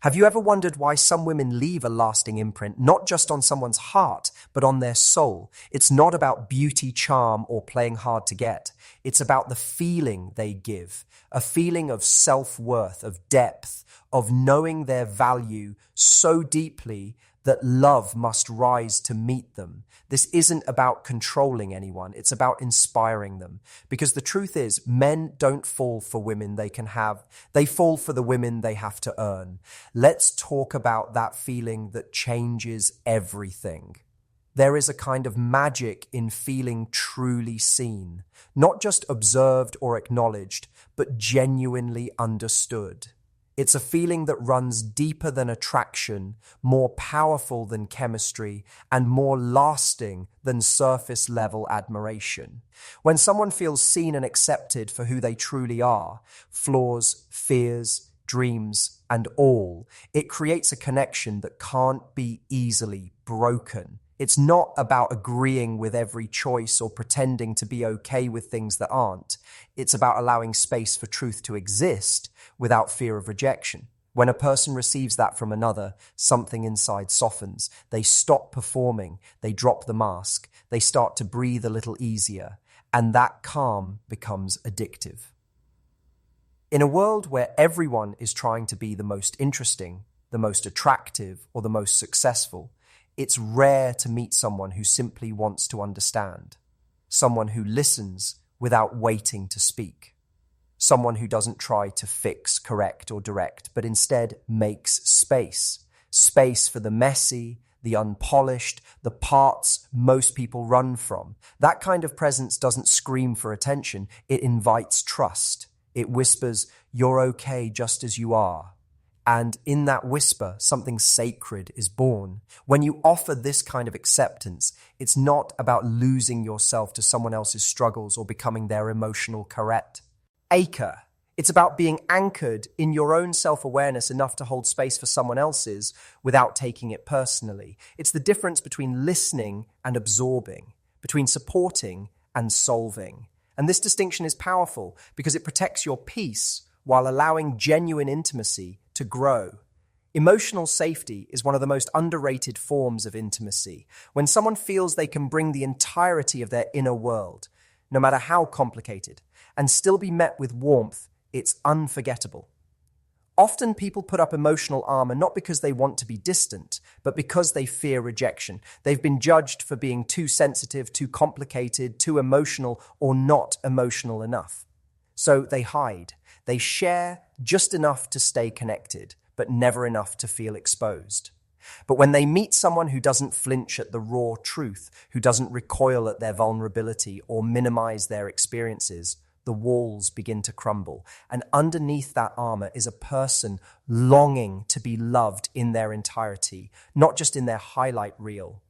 Have you ever wondered why some women leave a lasting imprint, not just on someone's heart, but on their soul? It's not about beauty, charm, or playing hard to get. It's about the feeling they give, a feeling of self-worth, of depth, of knowing their value so deeply that love must rise to meet them. This isn't about controlling anyone. It's about inspiring them. Because the truth is, men don't fall for women they can have. They fall for the women they have to earn. Let's talk about that feeling that changes everything. There is a kind of magic in feeling truly seen, not just observed or acknowledged, but genuinely understood. It's a feeling that runs deeper than attraction, more powerful than chemistry, and more lasting than surface-level admiration. When someone feels seen and accepted for who they truly are, flaws, fears, dreams, and all, it creates a connection that can't be easily broken. It's not about agreeing with every choice or pretending to be okay with things that aren't. It's about allowing space for truth to exist without fear of rejection. When a person receives that from another, something inside softens. They stop performing. They drop the mask. They start to breathe a little easier. And that calm becomes addictive. In a world where everyone is trying to be the most interesting, the most attractive, or the most successful, it's rare to meet someone who simply wants to understand, someone who listens without waiting to speak, someone who doesn't try to fix, correct, or direct, but instead makes space for the messy, the unpolished, the parts most people run from. That kind of presence doesn't scream for attention. It invites trust. It whispers, "You're okay just as you are." And in that whisper, something sacred is born. When you offer this kind of acceptance, it's not about losing yourself to someone else's struggles or becoming their emotional caretaker. It's about being anchored in your own self-awareness enough to hold space for someone else's without taking it personally. It's the difference between listening and absorbing, between supporting and solving. And this distinction is powerful because it protects your peace while allowing genuine intimacy to grow. Emotional safety is one of the most underrated forms of intimacy. When someone feels they can bring the entirety of their inner world, no matter how complicated, and still be met with warmth, it's unforgettable. Often people put up emotional armor not because they want to be distant, but because they fear rejection. They've been judged for being too sensitive, too complicated, too emotional, or not emotional enough. So they hide. They share just enough to stay connected, but never enough to feel exposed. But when they meet someone who doesn't flinch at the raw truth, who doesn't recoil at their vulnerability or minimize their experiences, the walls begin to crumble. And underneath that armor is a person longing to be loved in their entirety, not just in their highlight reel.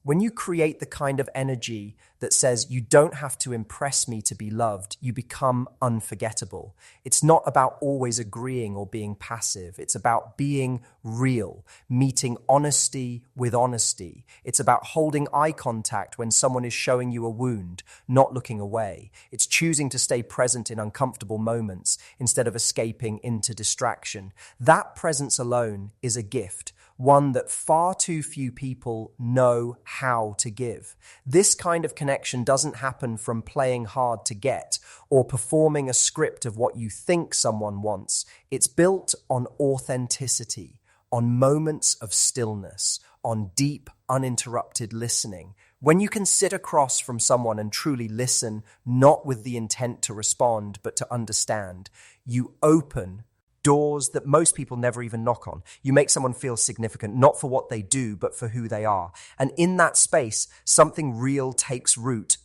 When you create the kind of energy that says you don't have to impress me to be loved, you become unforgettable. It's not about always agreeing or being passive. It's about being real, meeting honesty with honesty. It's about holding eye contact when someone is showing you a wound, not looking away. It's choosing to stay present in uncomfortable moments instead of escaping into distraction. That presence alone is a gift, one that far too few people know how to give. This kind of connection doesn't happen from playing hard to get or performing a script of what you think someone wants. It's built on authenticity, on moments of stillness, on deep, uninterrupted listening. When you can sit across from someone and truly listen, not with the intent to respond, but to understand, you open doors that most people never even knock on. You make someone feel significant, not for what they do, but for who they are. And in that space, something real takes root.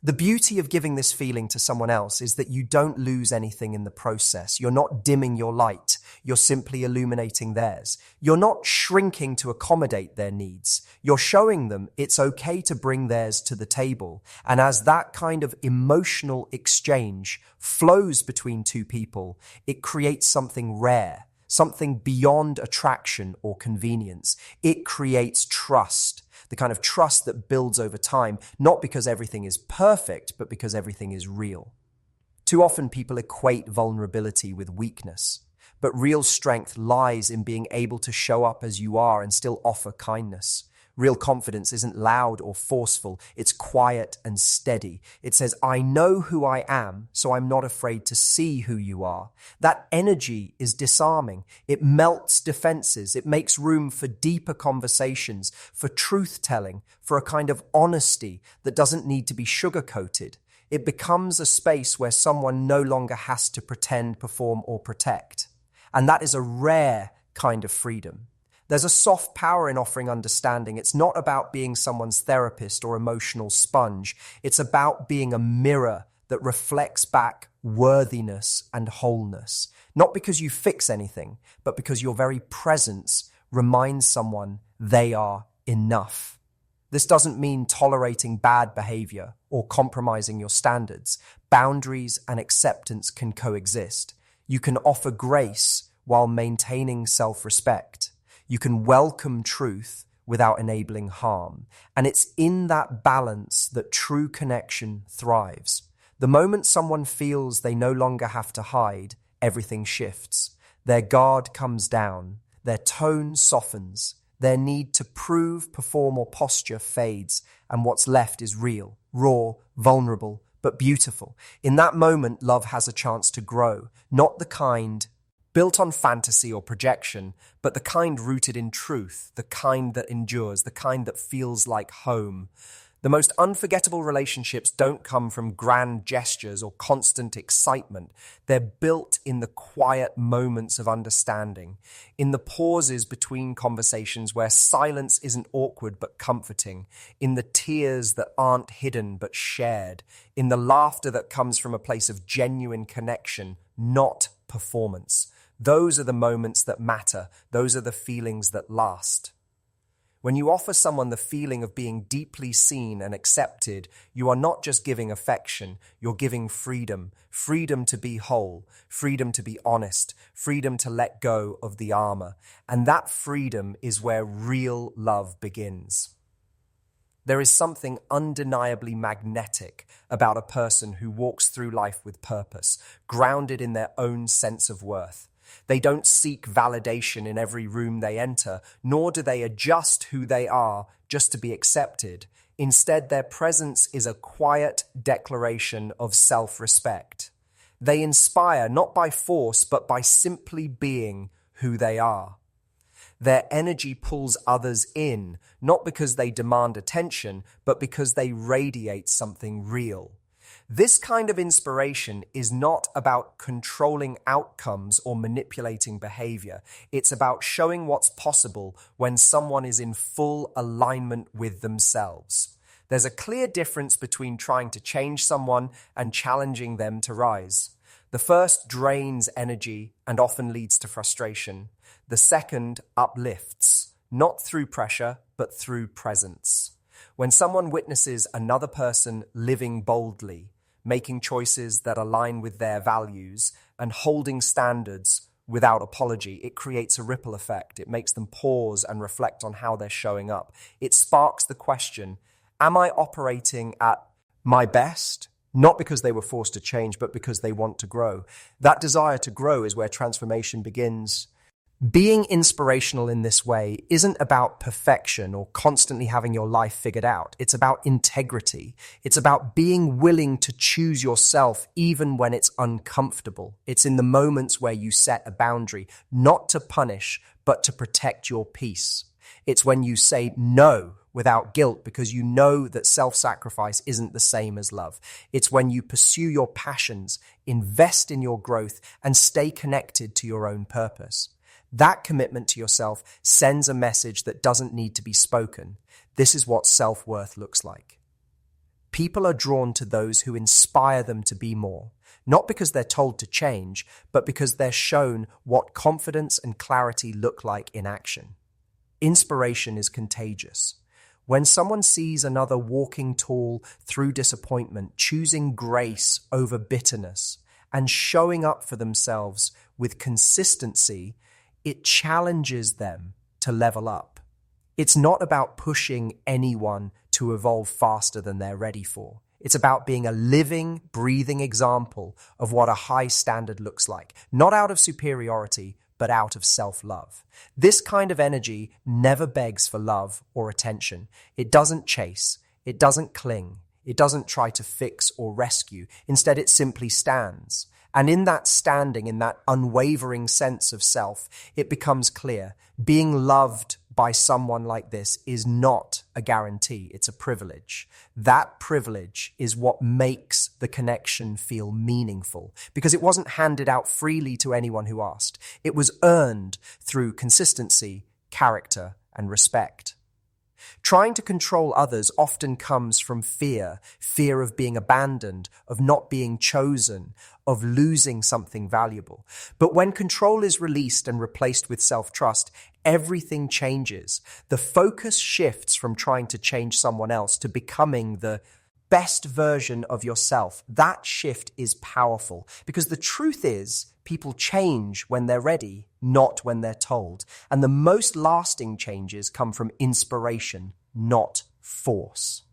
The beauty of giving this feeling to someone else is that you don't lose anything in the process. You're not dimming your light. You're simply illuminating theirs. You're not shrinking to accommodate their needs. You're showing them it's okay to bring theirs to the table. And as that kind of emotional exchange flows between two people, it creates something rare, something beyond attraction or convenience. It creates trust. The kind of trust that builds over time, not because everything is perfect, but because everything is real. Too often people equate vulnerability with weakness, But real strength lies in being able to show up as you are and still offer kindness. Real confidence isn't loud or forceful. It's quiet and steady. It says, I know who I am, so I'm not afraid to see who you are. That energy is disarming. It melts defenses. It makes room for deeper conversations, for truth-telling, for a kind of honesty that doesn't need to be sugar-coated. It becomes a space where someone no longer has to pretend, perform, or protect. And that is a rare kind of freedom. There's a soft power in offering understanding. It's not about being someone's therapist or emotional sponge. It's about being a mirror that reflects back worthiness and wholeness. Not because you fix anything, but because your very presence reminds someone they are enough. This doesn't mean tolerating bad behavior or compromising your standards. Boundaries and acceptance can coexist. You can offer grace while maintaining self-respect. You can welcome truth without enabling harm. And it's in that balance that true connection thrives. The moment someone feels they no longer have to hide, everything shifts. Their guard comes down. Their tone softens. Their need to prove, perform, or posture fades. And what's left is real, raw, vulnerable, but beautiful. In that moment, love has a chance to grow. Not the kind built on fantasy or projection, but the kind rooted in truth, the kind that endures, the kind that feels like home. The most unforgettable relationships don't come from grand gestures or constant excitement. They're built in the quiet moments of understanding, in the pauses between conversations where silence isn't awkward but comforting, in the tears that aren't hidden but shared, in the laughter that comes from a place of genuine connection, not performance. Those are the moments that matter. Those are the feelings that last. When you offer someone the feeling of being deeply seen and accepted, you are not just giving affection, you're giving freedom. Freedom to be whole, freedom to be honest, freedom to let go of the armor. And that freedom is where real love begins. There is something undeniably magnetic about a person who walks through life with purpose, grounded in their own sense of worth. They don't seek validation in every room they enter, nor do they adjust who they are just to be accepted. Instead, their presence is a quiet declaration of self-respect. They inspire not by force, but by simply being who they are. Their energy pulls others in, not because they demand attention, but because they radiate something real. This kind of inspiration is not about controlling outcomes or manipulating behavior. It's about showing what's possible when someone is in full alignment with themselves. There's a clear difference between trying to change someone and challenging them to rise. The first drains energy and often leads to frustration. The second uplifts, not through pressure, but through presence. When someone witnesses another person living boldly, making choices that align with their values, and holding standards without apology, it creates a ripple effect. It makes them pause and reflect on how they're showing up. It sparks the question, am I operating at my best? Not because they were forced to change, but because they want to grow. That desire to grow is where transformation begins. Being inspirational in this way isn't about perfection or constantly having your life figured out. It's about integrity. It's about being willing to choose yourself even when it's uncomfortable. It's in the moments where you set a boundary, not to punish, but to protect your peace. It's when you say no without guilt because you know that self-sacrifice isn't the same as love. It's when you pursue your passions, invest in your growth, and stay connected to your own purpose. That commitment to yourself sends a message that doesn't need to be spoken. This is what self-worth looks like. People are drawn to those who inspire them to be more, not because they're told to change, but because they're shown what confidence and clarity look like in action. Inspiration is contagious. When someone sees another walking tall through disappointment, choosing grace over bitterness, and showing up for themselves with consistency, it challenges them to level up. It's not about pushing anyone to evolve faster than they're ready for. It's about being a living, breathing example of what a high standard looks like, not out of superiority, but out of self-love. This kind of energy never begs for love or attention. It doesn't chase. It doesn't cling. It doesn't try to fix or rescue. Instead, it simply stands. And in that standing, in that unwavering sense of self, it becomes clear being loved by someone like this is not a guarantee. It's a privilege. That privilege is what makes the connection feel meaningful because it wasn't handed out freely to anyone who asked. It was earned through consistency, character, and respect. Trying to control others often comes from fear of being abandoned, of not being chosen, of losing something valuable. But when control is released and replaced with self-trust, everything changes. The focus shifts from trying to change someone else to becoming the best version of yourself. That shift is powerful because the truth is people change when they're ready, not when they're told. And the most lasting changes come from inspiration, not force.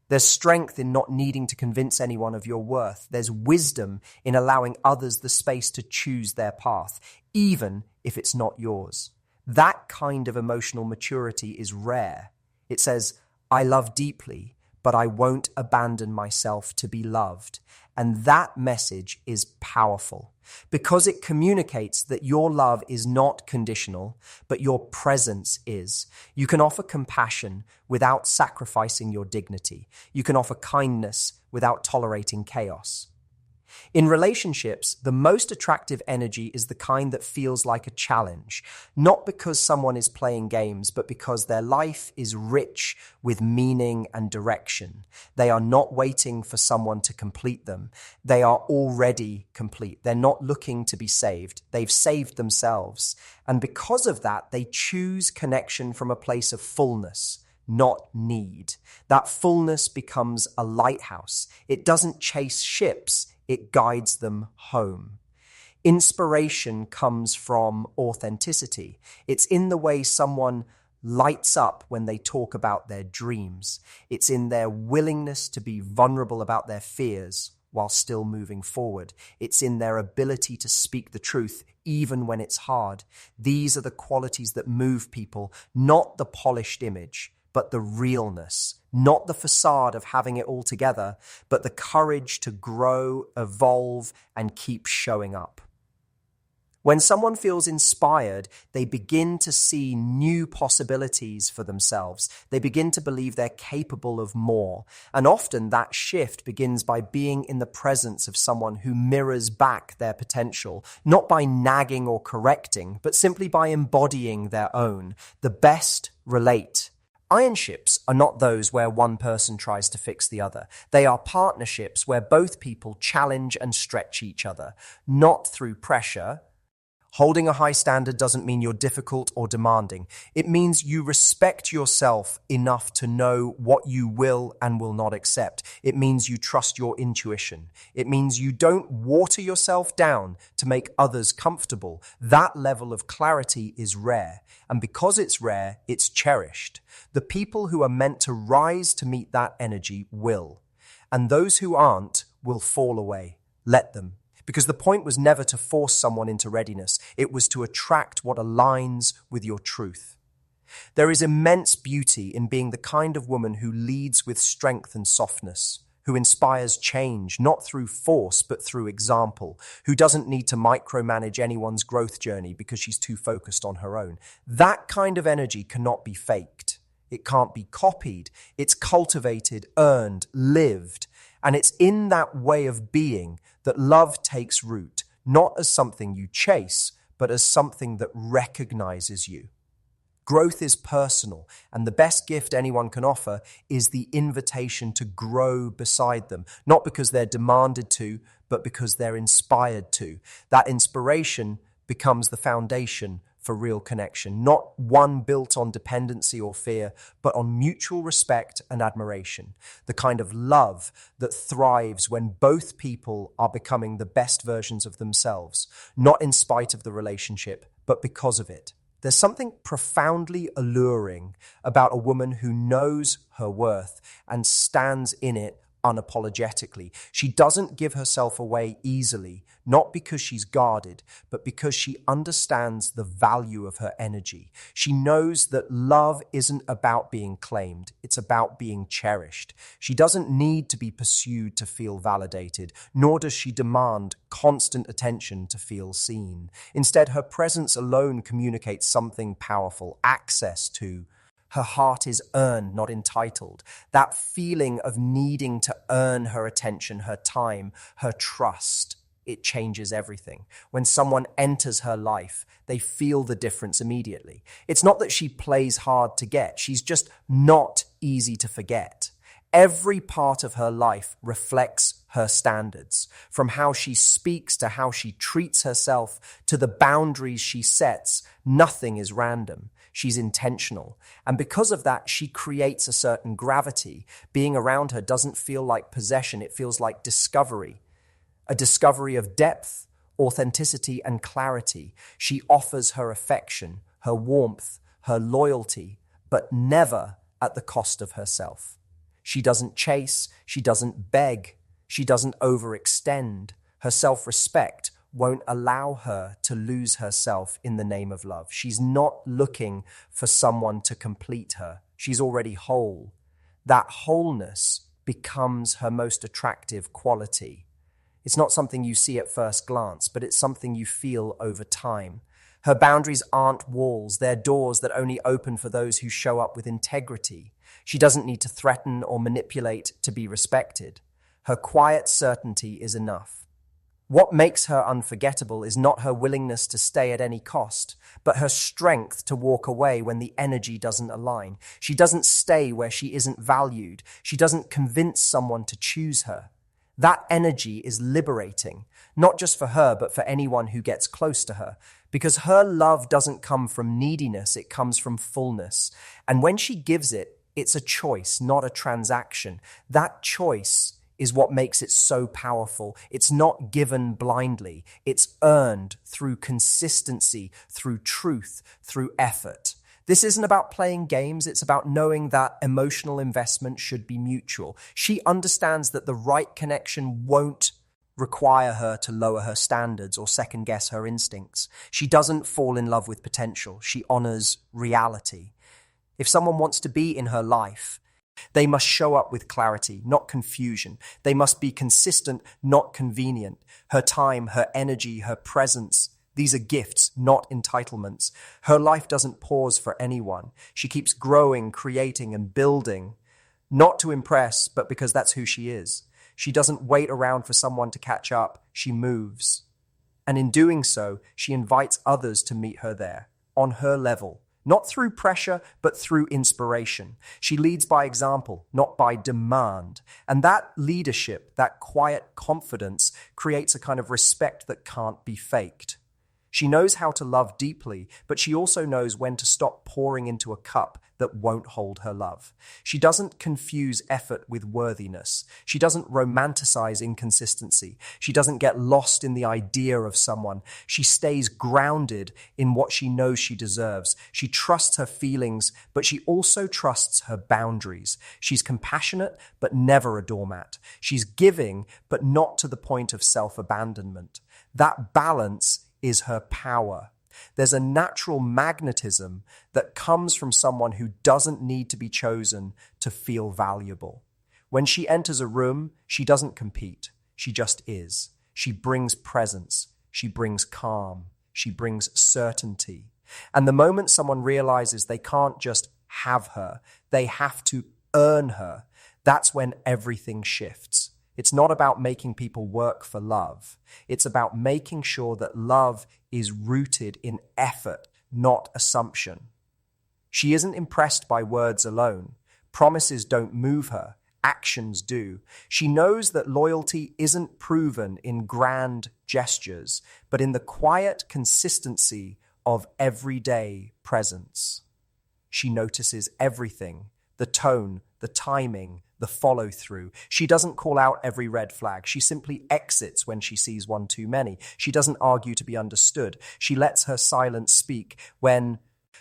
There's strength in not needing to convince anyone of your worth. There's wisdom in allowing others the space to choose their path, even if it's not yours. That kind of emotional maturity is rare. It says, I love deeply, but I won't abandon myself to be loved. And that message is powerful because it communicates that your love is not conditional, but your presence is. You can offer compassion without sacrificing your dignity. You can offer kindness without tolerating chaos. In relationships, the most attractive energy is the kind that feels like a challenge, not because someone is playing games, but because their life is rich with meaning and direction. They are not waiting for someone to complete them. They are already complete. They're not looking to be saved. They've saved themselves. And because of that, they choose connection from a place of fullness, not need. That fullness becomes a lighthouse. It doesn't chase ships. It guides them home. Inspiration comes from authenticity. It's in the way someone lights up when they talk about their dreams. It's in their willingness to be vulnerable about their fears while still moving forward. It's in their ability to speak the truth even when it's hard. These are the qualities that move people, not the polished image, but the realness, not the facade of having it all together, but the courage to grow, evolve, and keep showing up. When someone feels inspired, they begin to see new possibilities for themselves. They begin to believe they're capable of more. And often that shift begins by being in the presence of someone who mirrors back their potential, not by nagging or correcting, but simply by embodying their own. The best relate. Ironships are not those where one person tries to fix the other. They are partnerships where both people challenge and stretch each other, not through pressure. Holding a high standard doesn't mean you're difficult or demanding. It means you respect yourself enough to know what you will and will not accept. It means you trust your intuition. It means you don't water yourself down to make others comfortable. That level of clarity is rare. And because it's rare, it's cherished. The people who are meant to rise to meet that energy will. And those who aren't will fall away. Let them. Because the point was never to force someone into readiness. It was to attract what aligns with your truth. There is immense beauty in being the kind of woman who leads with strength and softness, who inspires change, not through force, but through example, who doesn't need to micromanage anyone's growth journey because she's too focused on her own. That kind of energy cannot be faked. It can't be copied. It's cultivated, earned, lived. And it's in that way of being that love takes root, not as something you chase, but as something that recognizes you. Growth is personal, and the best gift anyone can offer is the invitation to grow beside them, not because they're demanded to, but because they're inspired to. That inspiration becomes the foundation for real connection, not one built on dependency or fear, but on mutual respect and admiration. The kind of love that thrives when both people are becoming the best versions of themselves, not in spite of the relationship, but because of it. There's something profoundly alluring about a woman who knows her worth and stands in it unapologetically. She doesn't give herself away easily, not because she's guarded, but because she understands the value of her energy. She knows that love isn't about being claimed, it's about being cherished. She doesn't need to be pursued to feel validated, nor does she demand constant attention to feel seen. Instead, her presence alone communicates something powerful, access to. Her heart is earned, not entitled. That feeling of needing to earn her attention, her time, her trust, it changes everything. When someone enters her life, they feel the difference immediately. It's not that she plays hard to get. She's just not easy to forget. Every part of her life reflects her standards, from how she speaks to how she treats herself to the boundaries she sets. Nothing is random. She's intentional. And because of that, she creates a certain gravity. Being around her doesn't feel like possession. It feels like discovery, a discovery of depth, authenticity, and clarity. She offers her affection, her warmth, her loyalty, but never at the cost of herself. She doesn't chase, she doesn't beg, she doesn't overextend. Her self-respect won't allow her to lose herself in the name of love. She's not looking for someone to complete her. She's already whole. That wholeness becomes her most attractive quality. It's not something you see at first glance, but it's something you feel over time. Her boundaries aren't walls, they're doors that only open for those who show up with integrity. She doesn't need to threaten or manipulate to be respected. Her quiet certainty is enough. What makes her unforgettable is not her willingness to stay at any cost, but her strength to walk away when the energy doesn't align. She doesn't stay where she isn't valued. She doesn't convince someone to choose her. That energy is liberating, not just for her, but for anyone who gets close to her, because her love doesn't come from neediness, it comes from fullness. And when she gives it, it's a choice, not a transaction. That choice is what makes it so powerful. It's not given blindly. It's earned through consistency, through truth, through effort. This isn't about playing games. It's about knowing that emotional investment should be mutual. She understands that the right connection won't require her to lower her standards or second guess her instincts. She doesn't fall in love with potential. She honors reality. If someone wants to be in her life, they must show up with clarity, not confusion. They must be consistent, not convenient. Her time, her energy, her presence, these are gifts, not entitlements. Her life doesn't pause for anyone. She keeps growing, creating, and building, not to impress, but because that's who she is. She doesn't wait around for someone to catch up. She moves. And in doing so, she invites others to meet her there, on her level. Not through pressure, but through inspiration. She leads by example, not by demand. And that leadership, that quiet confidence, creates a kind of respect that can't be faked. She knows how to love deeply, but she also knows when to stop pouring into a cup that won't hold her love. She doesn't confuse effort with worthiness. She doesn't romanticize inconsistency. She doesn't get lost in the idea of someone. She stays grounded in what she knows she deserves. She trusts her feelings, but she also trusts her boundaries. She's compassionate, but never a doormat. She's giving, but not to the point of self-abandonment. That balance is her power. There's a natural magnetism that comes from someone who doesn't need to be chosen to feel valuable. When she enters a room, she doesn't compete. She just is. She brings presence. She brings calm. She brings certainty. And the moment someone realizes they can't just have her, they have to earn her, that's when everything shifts. It's not about making people work for love. It's about making sure that love is rooted in effort, not assumption. She isn't impressed by words alone. Promises don't move her. Actions do. She knows that loyalty isn't proven in grand gestures, but in the quiet consistency of everyday presence. She notices everything, the tone, the timing, the follow-through. She doesn't call out every red flag. She simply exits when she sees one too many. She doesn't argue to be understood. She lets her silence speak when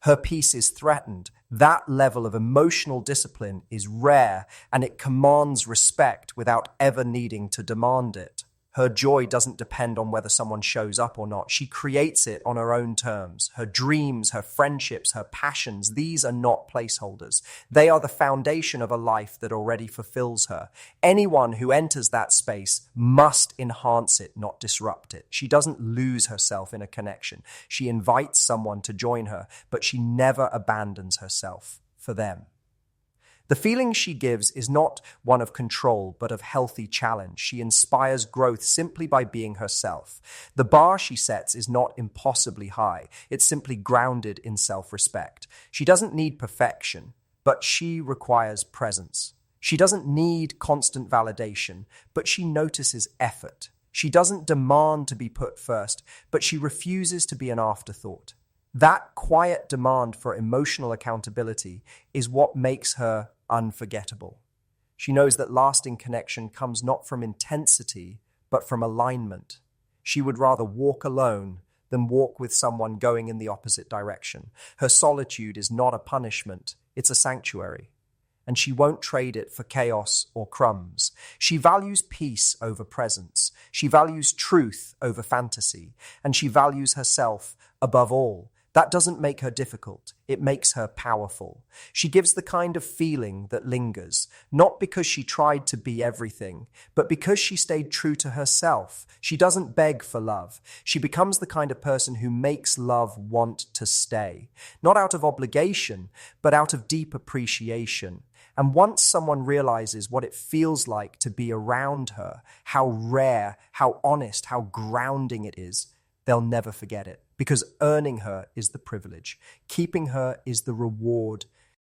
her peace is threatened. That level of emotional discipline is rare, and it commands respect without ever needing to demand it. Her joy doesn't depend on whether someone shows up or not. She creates it on her own terms. Her dreams, her friendships, her passions, these are not placeholders. They are the foundation of a life that already fulfills her. Anyone who enters that space must enhance it, not disrupt it. She doesn't lose herself in a connection. She invites someone to join her, but she never abandons herself for them. The feeling she gives is not one of control, but of healthy challenge. She inspires growth simply by being herself. The bar she sets is not impossibly high. It's simply grounded in self-respect. She doesn't need perfection, but she requires presence. She doesn't need constant validation, but she notices effort. She doesn't demand to be put first, but she refuses to be an afterthought. That quiet demand for emotional accountability is what makes her unforgettable. She knows that lasting connection comes not from intensity, but from alignment. She would rather walk alone than walk with someone going in the opposite direction. Her solitude is not a punishment, it's a sanctuary. And she won't trade it for chaos or crumbs. She values peace over presence. She values truth over fantasy. And she values herself above all. That doesn't make her difficult. It makes her powerful. She gives the kind of feeling that lingers, not because she tried to be everything, but because she stayed true to herself. She doesn't beg for love. She becomes the kind of person who makes love want to stay, not out of obligation, but out of deep appreciation. And once someone realizes what it feels like to be around her, how rare, how honest, how grounding it is, they'll never forget it. Because earning her is the privilege. Keeping her is the reward.